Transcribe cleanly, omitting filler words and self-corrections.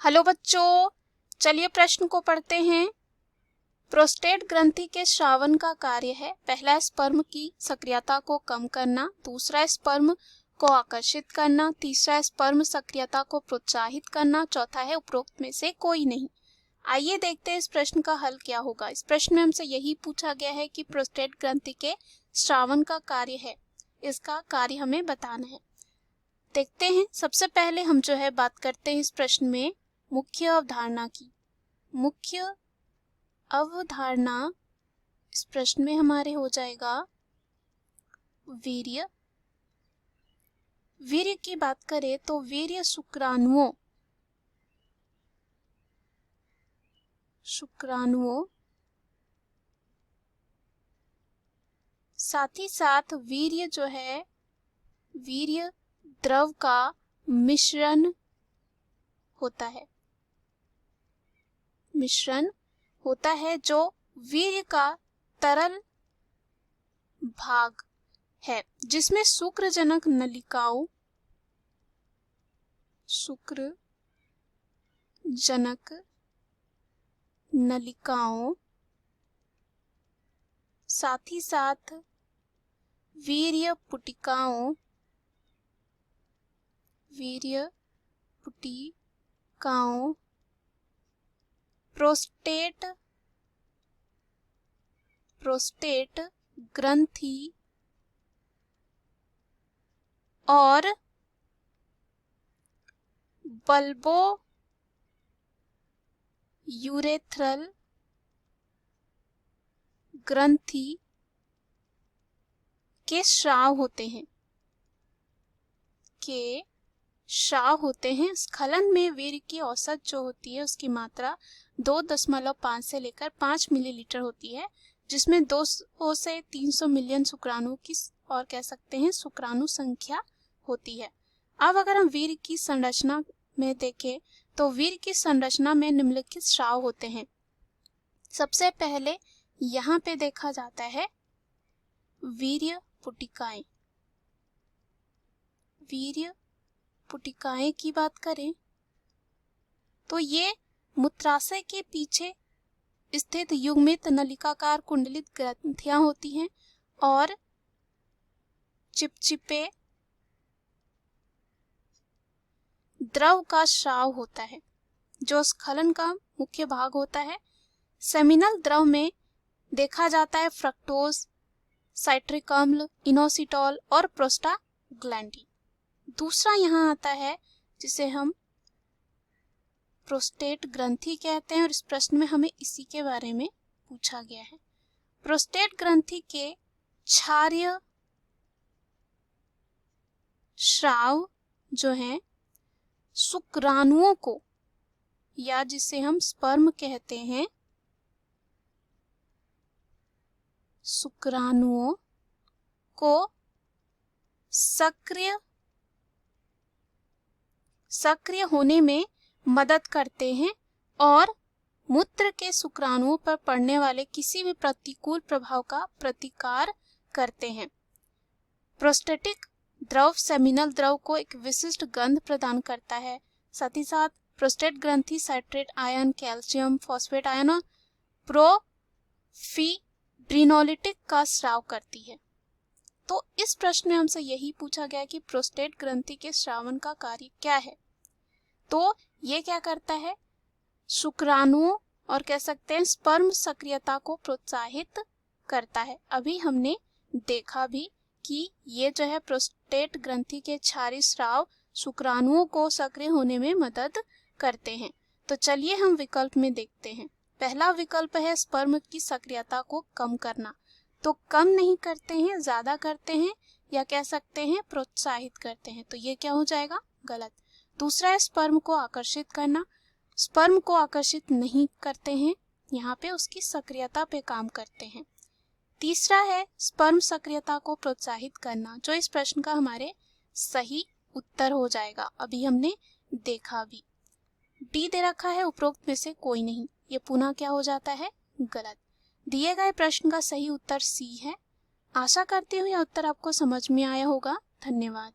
Hello बच्चों, चलिए प्रश्न को पढ़ते हैं। प्रोस्टेट ग्रंथि के स्रावन का कार्य है, पहला स्पर्म की सक्रियता को कम करना, दूसरा स्पर्म को आकर्षित करना, तीसरा स्पर्म सक्रियता को प्रोत्साहित करना, चौथा है उपरोक्त में से कोई नहीं। आइए देखते हैं इस प्रश्न का हल क्या होगा। इस प्रश्न में हमसे यही पूछा गया है कि प्रोस्टेट ग्रंथि के स्रावन का कार्य है, इसका कार्य हमें बताना है। देखते हैं। सबसे पहले हम जो है बात करते हैं इस प्रश्न में मुख्य अवधारणा की। मुख्य अवधारणा इस प्रश्न में हमारे हो जाएगा वीर्य। वीर्य की बात करें तो वीर्य शुक्राणुओं साथ ही साथ वीर्य जो है वीर्य द्रव का मिश्रण होता है जो वीर्य का तरल भाग है, जिसमें शुक्रजनक नलिकाओं साथ ही साथ वीर्य पुटिकाओं प्रोस्टेट ग्रंथि और बल्बो यूरेथ्रल ग्रंथि के स्राव होते हैं। स्खलन में वीर्य की औसत जो होती है उसकी मात्रा 2.5 से लेकर 5 मिलीलीटर होती है, जिसमें 200 से 300 मिलियन शुक्राणु की और कह सकते हैं शुक्राणु संख्या होती है। अब अगर हम वीर्य की संरचना में देखें तो वीर्य की संरचना में निम्नलिखित स्राव होते हैं। सबसे पहले यहाँ पे देखा जाता है वीर्य पुटिकाएं की बात करें तो ये मूत्राशय के पीछे स्थित युग्मित नलिकाकार कुंडलित ग्रंथियां होती हैं और चिपचिपे द्रव का स्राव होता है, जो स्खलन का मुख्य भाग होता है। सेमिनल द्रव में देखा जाता है फ्रक्टोज, साइट्रिक अम्ल, इनोसिटॉल और प्रोस्टाग्लैंडिन। दूसरा यहाँ आता है जिसे हम प्रोस्टेट ग्रंथि कहते हैं और इस प्रश्न में हमें इसी के बारे में पूछा गया है। प्रोस्टेट ग्रंथि के क्षारीय स्राव जो हैं शुक्राणुओं को, या जिसे हम स्पर्म कहते हैं, शुक्राणुओं को सक्रिय होने में मदद करते हैं और मूत्र के शुक्राणुओं पर पड़ने वाले किसी भी प्रतिकूल प्रभाव का प्रतिकार करते हैं। प्रोस्टेटिक द्रव सेमिनल द्रव को एक विशिष्ट गंध प्रदान करता है। साथ ही साथ प्रोस्टेट ग्रंथि citrate ion, calcium, phosphate ion और प्रोफिब्रिनोलिटिक का स्राव करती है। तो इस प्रश्न में हमसे यही पूछा गया कि प्रोस्टेट ग्रंथि के स्रावन का कार्य क्या है। तो ये क्या करता है, शुक्राणुओं और कह सकते हैं स्पर्म सक्रियता को प्रोत्साहित करता है। अभी हमने देखा भी कि ये जो है प्रोस्टेट ग्रंथि के क्षारीय स्राव शुक्राणुओं को सक्रिय होने में मदद करते हैं। तो चलिए हम विकल्प में देखते हैं। पहला विकल्प है स्पर्म की सक्रियता को कम करना। तो कम नहीं करते हैं, ज्यादा करते हैं, या कह सकते हैं प्रोत्साहित करते हैं। तो ये क्या हो जाएगा, गलत। दूसरा है स्पर्म को आकर्षित करना। स्पर्म को आकर्षित नहीं करते हैं, यहाँ पे उसकी सक्रियता पे काम करते हैं। तीसरा है स्पर्म सक्रियता को प्रोत्साहित करना, जो इस प्रश्न का हमारे सही उत्तर हो जाएगा। अभी हमने देखा भी। डी दे रखा है उपरोक्त में से कोई नहीं, ये पुनः क्या हो जाता है, गलत। दिए गए प्रश्न का सही उत्तर सी है। आशा करती हूँ यह उत्तर आपको समझ में आया होगा। धन्यवाद।